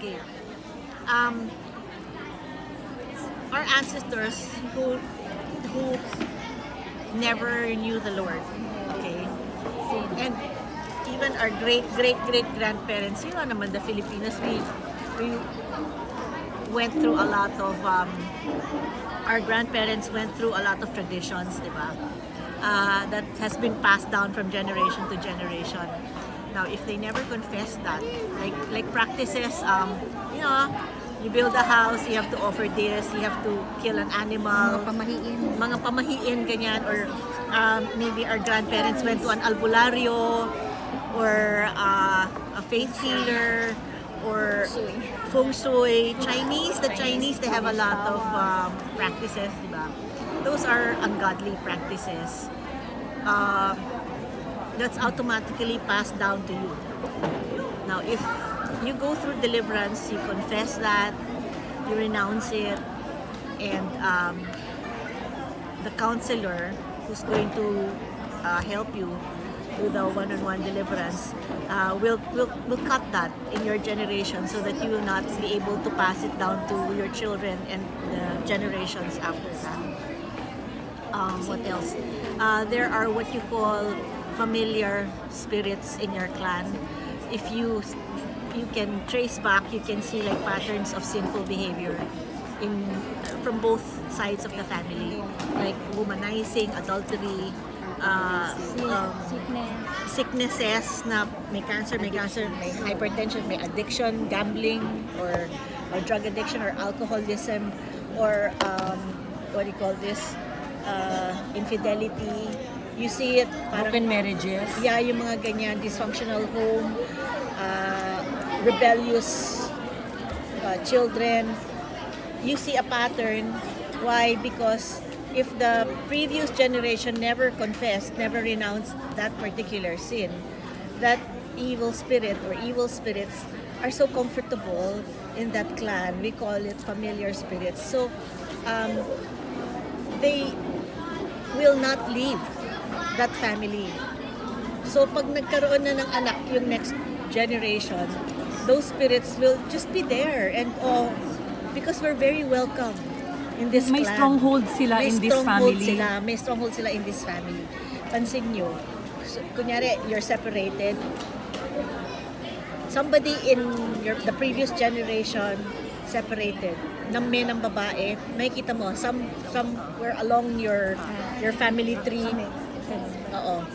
Okay. Um, our ancestors who never knew the Lord. Okay. And even our great grandparents, naman the Filipinos, we went through a lot of our grandparents went through a lot of traditions, di ba? That has been passed down from generation to generation. Now, if they never confess that, like practices, you build a house, you have to offer this, you have to kill an animal, mga pamahiin ganyan, or maybe our grandparents went to an albularyo or a faith healer or feng shui. The Chinese, they have a lot of practices, diba? Those are ungodly practices. That's automatically passed down to you. Now, if you go through deliverance, you confess that, you renounce it, and the counselor who's going to help you do the one-on-one deliverance will cut that in your generation so that you will not be able to pass it down to your children and the generations after that. What else? There are what you call familiar spirits in your clan. If you can trace back, you can see like patterns of sinful behavior from both sides of the family, like womanizing, adultery, sicknesses na may cancer, may hypertension, may addiction, gambling, or drug addiction, or alcoholism, or what do you call this? Infidelity. You see it parang Open marriages. Yeah, yung mga ganyan, dysfunctional home, rebellious children. You see a pattern. Why? Because if the previous generation never confessed, never renounced that particular sin, that evil spirit or evil spirits are so comfortable in that clan. We call it familiar spirits. So they will not leave that family. So pag nagkaroon na ng anak yung next generation, those spirits will just be there, and because we're very welcome in this May clan. stronghold sila in this family. May stronghold sila in this family. Pansin nyo, so, kunyari, you're separated. Somebody in the previous generation separated, ng men ng babae, makikita mo, somewhere along your family tree. Oo.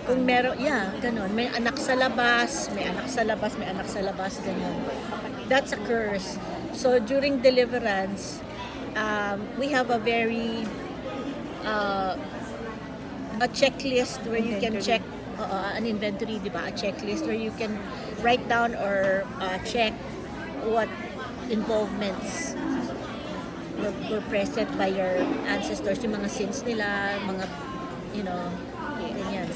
Kung meron, ganun. May anak sa labas, ganun. That's a curse. So, during deliverance, we have a very a checklist where you can check an inventory, di ba? A checklist where you can write down or check what involvements were present by your ancestors, yung mga sins nila, mga ganyan.